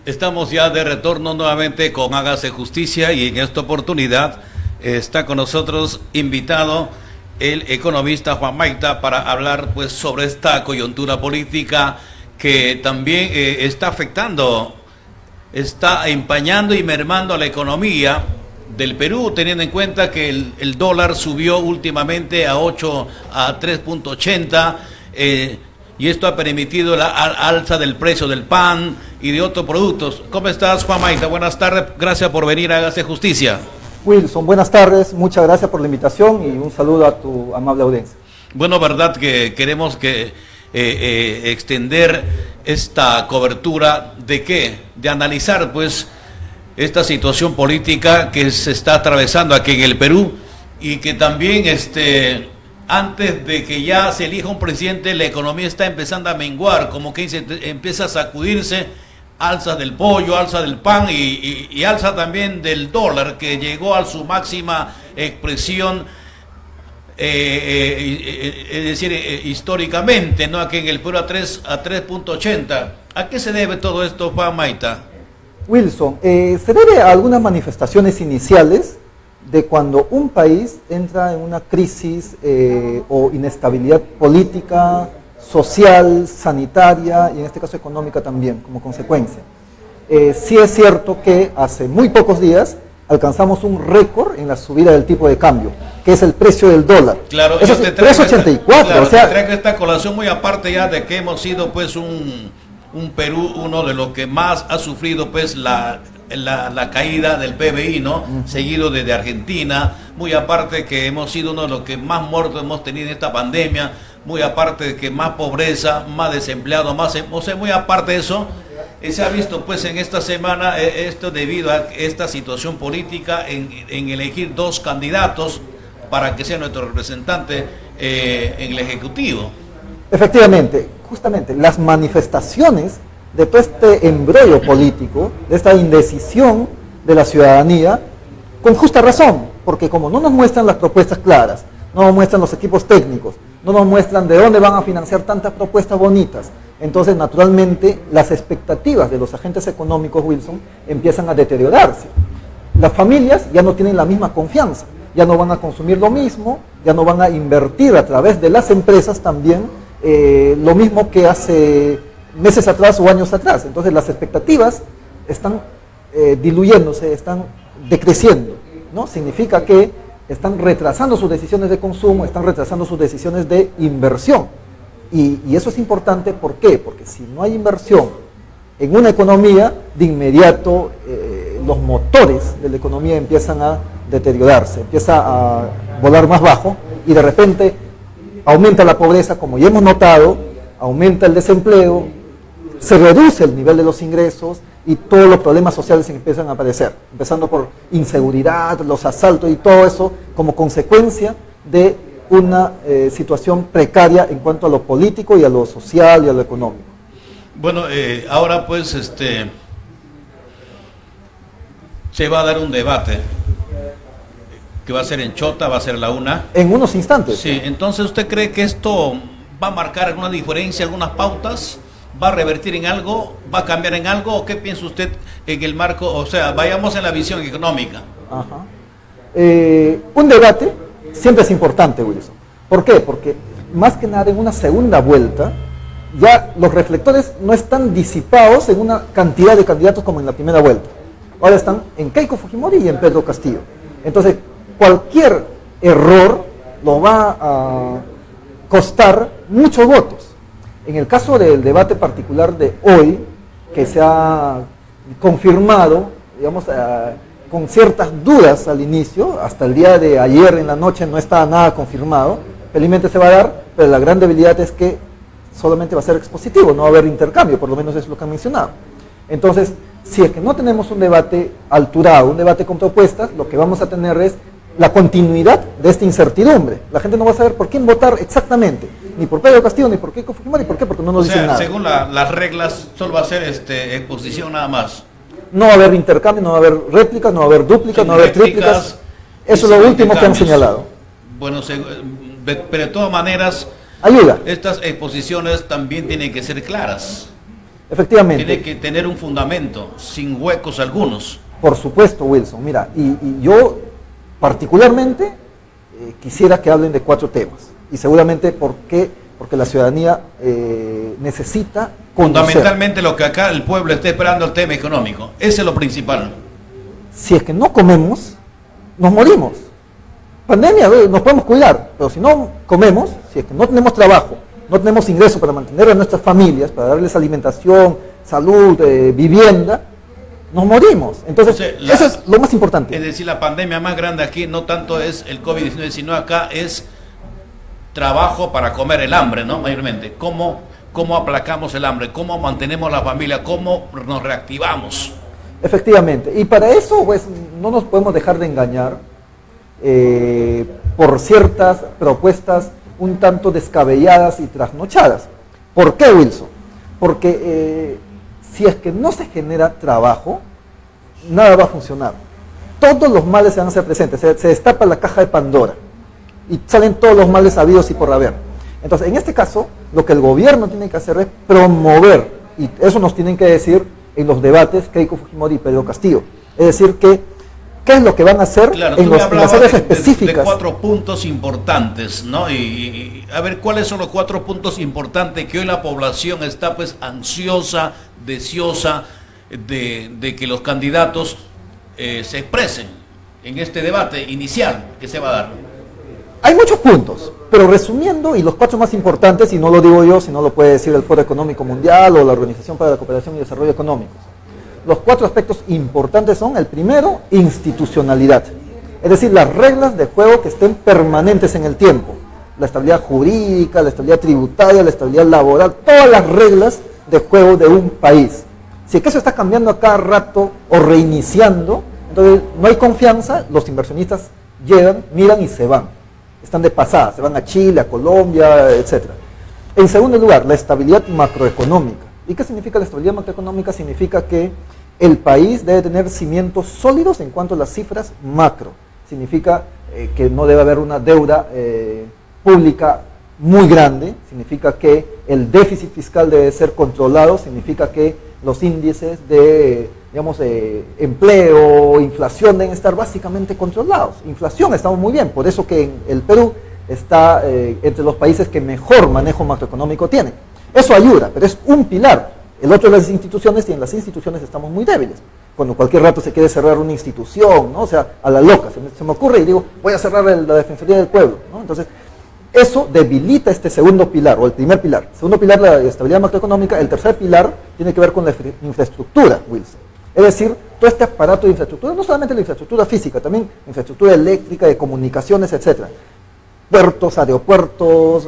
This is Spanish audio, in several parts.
Estamos ya de retorno nuevamente con Hágase Justicia y en esta oportunidad está con nosotros invitado el economista Juan Mayta para hablar pues sobre esta coyuntura política que también está afectando, está empañando y mermando a la economía del Perú, teniendo en cuenta que el dólar subió últimamente a 3.80 y esto ha permitido la alza del precio del pan y de otros productos. ¿Cómo estás, Juan Mayta? Buenas tardes, gracias por venir a Hágase Justicia. Wilson, buenas tardes, muchas gracias por la invitación y un saludo a tu amable audiencia. Bueno, verdad que queremos extender esta cobertura de qué, de analizar pues esta situación política que se está atravesando aquí en el Perú y que también antes de que ya se elija un presidente, la economía está empezando a menguar, como que empieza a sacudirse, alza del pollo, alza del pan y alza también del dólar, que llegó a su máxima expresión, es decir, históricamente, ¿no? Aquí en el Perú a 3.80. ¿A qué se debe todo esto, Juan Mayta? Wilson, se debe a algunas manifestaciones iniciales de cuando un país entra en una crisis o inestabilidad política, social, sanitaria y en este caso económica también, como consecuencia. Sí es cierto que hace muy pocos días alcanzamos un récord en la subida del tipo de cambio, que es el precio del dólar. Claro, eso es 3.84. Claro, o sea, traigo esta colación muy aparte ya de que hemos sido pues un Perú, uno de los que más ha sufrido pues la caída del PBI, ¿no? Seguido desde Argentina, muy aparte que hemos sido uno de los que más muertos hemos tenido en esta pandemia, muy aparte de que más pobreza, más desempleados, o sea, muy aparte de eso, se ha visto pues en esta semana esto debido a esta situación política en elegir dos candidatos para que sea nuestro representante en el Ejecutivo. Efectivamente, justamente las manifestaciones de todo este embrollo político, de esta indecisión de la ciudadanía, con justa razón, porque como no nos muestran las propuestas claras, no nos muestran los equipos técnicos, no nos muestran de dónde van a financiar tantas propuestas bonitas, entonces naturalmente las expectativas de los agentes económicos, Wilson, empiezan a deteriorarse. Las familias ya no tienen la misma confianza, ya no van a consumir lo mismo, ya no van a invertir a través de las empresas también lo mismo que hace meses atrás o años atrás. Entonces las expectativas están diluyéndose, están decreciendo, ¿no? Significa que están retrasando sus decisiones de consumo, están retrasando sus decisiones de inversión. Y eso es importante, ¿por qué? Porque si no hay inversión en una economía, de inmediato los motores de la economía empiezan a deteriorarse, empieza a volar más bajo y de repente aumenta la pobreza, como ya hemos notado, aumenta el desempleo, se reduce el nivel de los ingresos y todos los problemas sociales empiezan a aparecer, empezando por inseguridad, los asaltos y todo eso como consecuencia de una situación precaria en cuanto a lo político y a lo social y a lo económico. Bueno, ahora pues se va a dar un debate que va a ser en Chota, va a ser la una. En unos instantes. Sí, entonces ¿usted cree que esto va a marcar alguna diferencia, algunas pautas? ¿Va a revertir en algo? ¿Va a cambiar en algo? ¿O qué piensa usted en el marco? O sea, vayamos en la visión económica. Ajá. Un debate siempre es importante, Wilson. ¿Por qué? Porque más que nada en una segunda vuelta, ya los reflectores no están disipados en una cantidad de candidatos como en la primera vuelta. Ahora están en Keiko Fujimori y en Pedro Castillo. Entonces, cualquier error lo va a costar muchos votos. En el caso del debate particular de hoy, que se ha confirmado, digamos, con ciertas dudas al inicio, hasta el día de ayer en la noche no está nada confirmado, felizmente se va a dar, pero la gran debilidad es que solamente va a ser expositivo, no va a haber intercambio, por lo menos es lo que han mencionado. Entonces, si es que no tenemos un debate alturado, un debate con propuestas, lo que vamos a tener es la continuidad de esta incertidumbre. La gente no va a saber por quién votar exactamente, ni por Pedro Castillo, ni por Keiko Fujimori. ¿Por qué? Porque no nos dicen nada. Según las reglas, solo va a ser exposición nada más. No va a haber intercambio, no va a haber réplicas, no va a haber dúplicas, no va a haber tríplicas. Eso es lo último que han señalado. Bueno, pero de todas maneras, ayuda. Estas exposiciones también tienen que ser claras. Efectivamente. Tiene que tener un fundamento, sin huecos algunos. Por supuesto, Wilson. Mira, y yo particularmente quisiera que hablen de 4 temas. Y seguramente porque la ciudadanía necesita conocer. Fundamentalmente lo que acá el pueblo está esperando, el tema económico. Ese es lo principal. Si es que no comemos, nos morimos. Pandemia, nos podemos cuidar, pero si no comemos, si es que no tenemos trabajo, no tenemos ingresos para mantener a nuestras familias, para darles alimentación, salud, vivienda, nos morimos. Entonces, eso es lo más importante. Es decir, la pandemia más grande aquí no tanto es el COVID-19, sino acá es trabajo para comer el hambre, ¿no? Mayormente. ¿Cómo aplacamos el hambre? ¿Cómo mantenemos la familia? ¿Cómo nos reactivamos? Efectivamente. Y para eso, pues, no nos podemos dejar de engañar por ciertas propuestas un tanto descabelladas y trasnochadas. ¿Por qué, Wilson? Porque si es que no se genera trabajo, nada va a funcionar. Todos los males se van a hacer presentes, se destapa la caja de Pandora y salen todos los males habidos y por haber. Entonces, en este caso, lo que el gobierno tiene que hacer es promover, y eso nos tienen que decir en los debates Keiko Fujimori y Pedro Castillo. Es decir, ¿qué es lo que van a hacer en las áreas específicas? De 4 puntos importantes, ¿no? Y a ver, ¿cuáles son los 4 puntos importantes que hoy la población está pues ansiosa, deseosa de que los candidatos se expresen en este debate inicial que se va a dar? Hay muchos puntos, pero resumiendo, y los 4 más importantes, y no lo digo yo, sino lo puede decir el Foro Económico Mundial o la Organización para la Cooperación y Desarrollo Económicos. Los 4 aspectos importantes son: el primero, institucionalidad, es decir, las reglas de juego que estén permanentes en el tiempo, la estabilidad jurídica, la estabilidad tributaria, la estabilidad laboral, todas las reglas de juego de un país. Si es que eso está cambiando a cada rato o reiniciando, entonces no hay confianza, los inversionistas llegan, miran y se van. Están de pasada, se van a Chile, a Colombia, etc. En segundo lugar, la estabilidad macroeconómica. ¿Y qué significa la estabilidad macroeconómica? Significa que el país debe tener cimientos sólidos en cuanto a las cifras macro. Significa que no debe haber una deuda pública muy grande, significa que el déficit fiscal debe ser controlado, significa que los índices de, digamos, empleo, inflación deben estar básicamente controlados. Inflación, estamos muy bien, por eso que el Perú está entre los países que mejor manejo macroeconómico tienen. Eso ayuda, pero es un pilar. El otro es las instituciones, y en las instituciones estamos muy débiles. Cuando cualquier rato se quiere cerrar una institución, ¿no? O sea, a la loca, se me ocurre y digo, voy a cerrar la Defensoría del Pueblo, ¿no? Entonces, eso debilita este segundo pilar, o el primer pilar. Segundo pilar, la estabilidad macroeconómica. El tercer pilar tiene que ver con la infraestructura, Wilson. Es decir, todo este aparato de infraestructura, no solamente la infraestructura física, también infraestructura eléctrica, de comunicaciones, etc. Puertos, aeropuertos,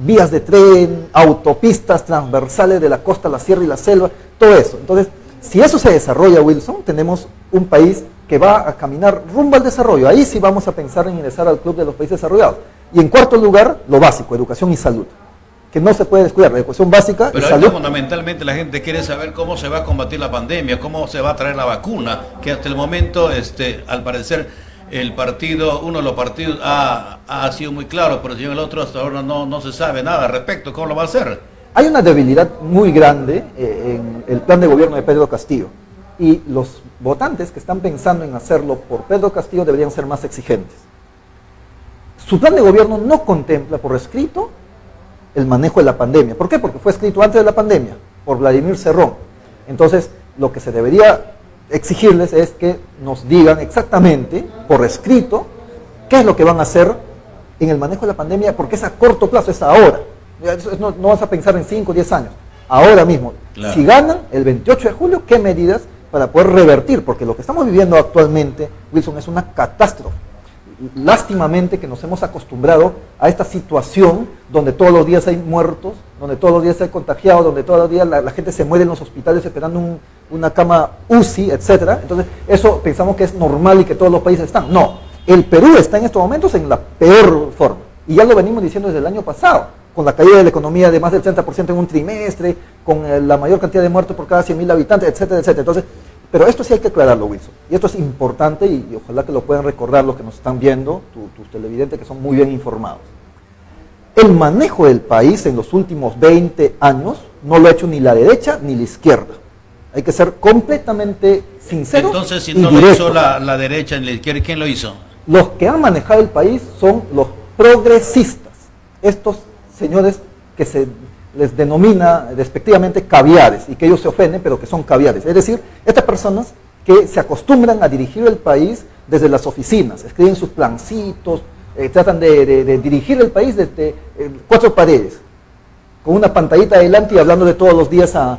vías de tren, autopistas transversales de la costa a la sierra y la selva, todo eso. Entonces, si eso se desarrolla, Wilson, tenemos un país que va a caminar rumbo al desarrollo. Ahí sí vamos a pensar en ingresar al club de los países desarrollados. Y en cuarto lugar, lo básico, educación y salud, que no se puede descuidar, la educación básica pero y salud. Fundamentalmente la gente quiere saber cómo se va a combatir la pandemia, cómo se va a traer la vacuna, que hasta el momento, al parecer, uno de los partidos ha sido muy claro, pero si en el otro hasta ahora no se sabe nada al respecto. ¿Cómo lo va a hacer? Hay una debilidad muy grande en el plan de gobierno de Pedro Castillo, y los votantes que están pensando en hacerlo por Pedro Castillo deberían ser más exigentes. Su plan de gobierno no contempla por escrito el manejo de la pandemia. ¿Por qué? Porque fue escrito antes de la pandemia, por Vladimir Cerrón. Entonces, lo que se debería exigirles es que nos digan exactamente, por escrito, qué es lo que van a hacer en el manejo de la pandemia, porque es a corto plazo, es ahora. No vas a pensar en 5 o 10 años, ahora mismo. Claro. Si ganan el 28 de julio, ¿qué medidas para poder revertir? Porque lo que estamos viviendo actualmente, Wilson, es una catástrofe. Lástimamente que nos hemos acostumbrado a esta situación donde todos los días hay muertos, donde todos los días hay contagiados, donde todos los días la gente se muere en los hospitales esperando una cama UCI, etc. Entonces, eso pensamos que es normal y que todos los países están. No, el Perú está en estos momentos en la peor forma. Y ya lo venimos diciendo desde el año pasado, con la caída de la economía de más del 30% en un trimestre, con la mayor cantidad de muertos por cada 100.000 habitantes, etcétera, etcétera. Entonces, pero esto sí hay que aclararlo, Wilson. Y esto es importante y ojalá que lo puedan recordar los que nos están viendo, tus televidentes que son muy bien informados. el manejo del país en los últimos 20 años no lo ha hecho ni la derecha ni la izquierda. Hay que ser completamente sinceros. Entonces, si y no lo directos. hizo la derecha ni la izquierda, ¿quién lo hizo? Los que han manejado el país son los progresistas, estos señores que se les denomina despectivamente caviares y que ellos se ofenden, pero que son caviares. Es decir, estas personas que se acostumbran a dirigir el país desde las oficinas, escriben sus plancitos, tratan de dirigir el país desde 4 paredes, con una pantallita adelante y hablando de todos los días a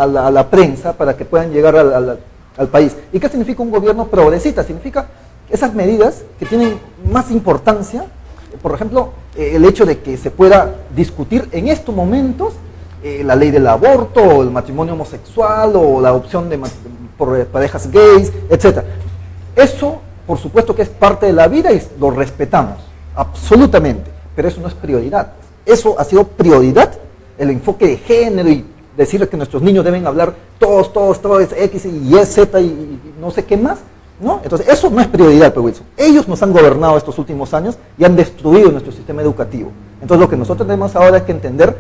la prensa para que puedan llegar al país. ¿Y qué significa un gobierno progresista? Significa esas medidas que tienen más importancia, por ejemplo, el hecho de que se pueda discutir en estos momentos la ley del aborto, o el matrimonio homosexual, o la adopción por parejas gays, etc. Eso, por supuesto que es parte de la vida y lo respetamos, absolutamente, pero eso no es prioridad. Eso ha sido prioridad, el enfoque de género y decir que nuestros niños deben hablar todos, X y Y, Z y no sé qué más, ¿no? Entonces, eso no es prioridad, pues, Wilson. Ellos nos han gobernado estos últimos años y han destruido nuestro sistema educativo. Entonces, lo que nosotros tenemos ahora es que entender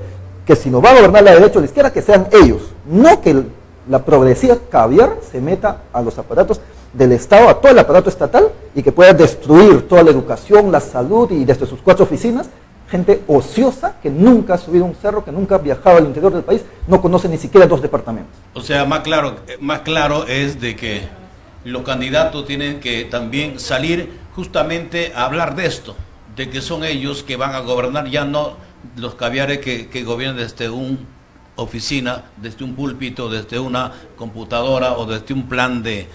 que si nos va a gobernar la derecha o la izquierda, que sean ellos, no que la progresiva caviar se meta a los aparatos del Estado, a todo el aparato estatal, y que pueda destruir toda la educación, la salud, y desde sus 4 oficinas, gente ociosa que nunca ha subido un cerro, que nunca ha viajado al interior del país, no conoce ni siquiera 2 departamentos. O sea, más claro es de que los candidatos tienen que también salir justamente a hablar de esto, de que son ellos que van a gobernar, ya no los caviares que gobiernan desde una oficina, desde un púlpito, desde una computadora o desde un plan de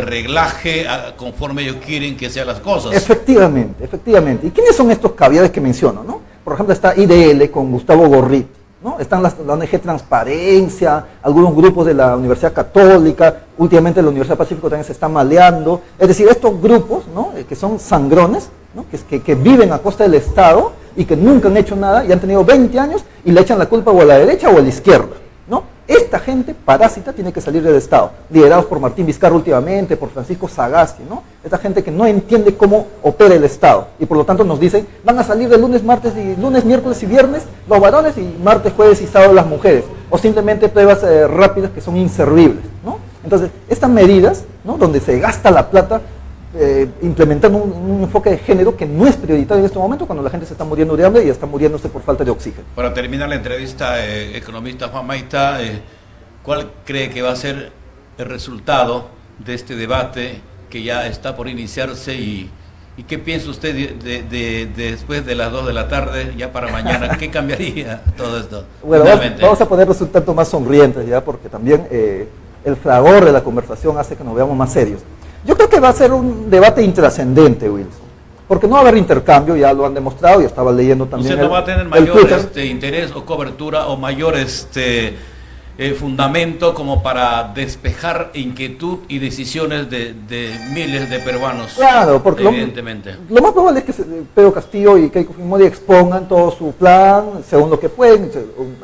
reglaje conforme ellos quieren que sean las cosas. Efectivamente. ¿Y quiénes son estos caviares que menciono, no? Por ejemplo, está IDL con Gustavo Gorriti, ¿no? Están la ONG Transparencia, algunos grupos de la Universidad Católica, últimamente la Universidad Pacífico también se está maleando. Es decir, estos grupos, ¿no? Que son sangrones, ¿no? que viven a costa del Estado y que nunca han hecho nada y han tenido 20 años y le echan la culpa o a la derecha o a la izquierda, ¿no? Esta gente parásita tiene que salir del Estado, liderados por Martín Vizcarra últimamente, por Francisco Sagasti, ¿no? Esta gente que no entiende cómo opera el Estado y por lo tanto nos dicen, van a salir de lunes, miércoles y viernes los varones y martes, jueves y sábado las mujeres, o simplemente pruebas rápidas que son inservibles, ¿no? Entonces, estas medidas, ¿no? Donde se gasta la plata implementando un enfoque de género que no es prioritario en este momento cuando la gente se está muriendo de hambre y está muriéndose por falta de oxígeno. Para terminar la entrevista, economista Juan Maita, ¿cuál cree que va a ser el resultado de este debate que ya está por iniciarse y qué piensa usted de después de las 2 de la tarde, ya para mañana? ¿Qué cambiaría todo esto? Bueno, vamos a ponernos un tanto más sonrientes ya, porque también el fragor de la conversación hace que nos veamos más serios. Yo creo que va a ser un debate intrascendente, Wilson, porque no va a haber intercambio, ya lo han demostrado, y estaba leyendo también. ¿Usted no va a tener mayor interés o cobertura o mayor fundamento como para despejar inquietud y decisiones de miles de peruanos? Claro, porque evidentemente. Lo más probable es que Pedro Castillo y Keiko Fujimori expongan todo su plan, según lo que pueden,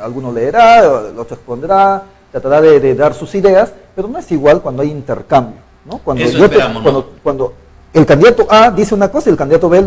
alguno leerá, el otro expondrá, tratará de dar sus ideas, pero no es igual cuando hay intercambio, ¿no? Cuando el candidato A dice una cosa y el candidato B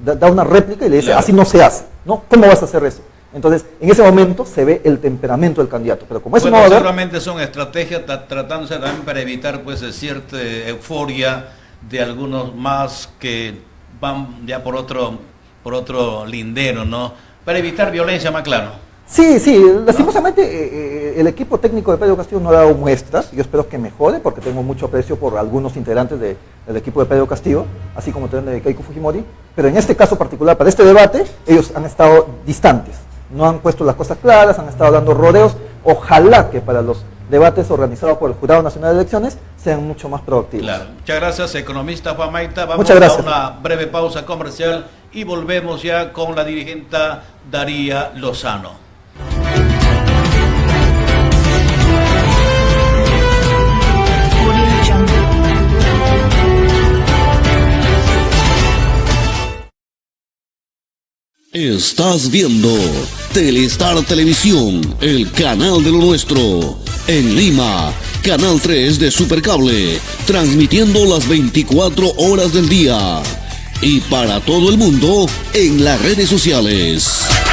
da una réplica y le dice, claro, así no se hace, ¿no? ¿Cómo vas a hacer eso? Entonces, en ese momento se ve el temperamento del candidato, pero como eso no va a haber, seguramente son estrategias tratándose también para evitar pues cierta euforia de algunos más que van ya por otro lindero, ¿no? Para evitar violencia, más claro. Sí, lastimosamente el equipo técnico de Pedro Castillo no ha dado muestras, yo espero que mejore porque tengo mucho aprecio por algunos integrantes del equipo de Pedro Castillo, así como también de Keiko Fujimori, pero en este caso particular, para este debate, ellos han estado distantes, no han puesto las cosas claras, han estado dando rodeos. Ojalá que para los debates organizados por el Jurado Nacional de Elecciones sean mucho más productivos. Claro. Muchas gracias, economista Juan Maita. Vamos a una breve pausa comercial y volvemos ya con la dirigente Daría Lozano. Estás viendo Telestar Televisión, el canal de lo nuestro. En Lima, Canal 3 de Supercable, transmitiendo las 24 horas del día. y para todo el mundo en las redes sociales.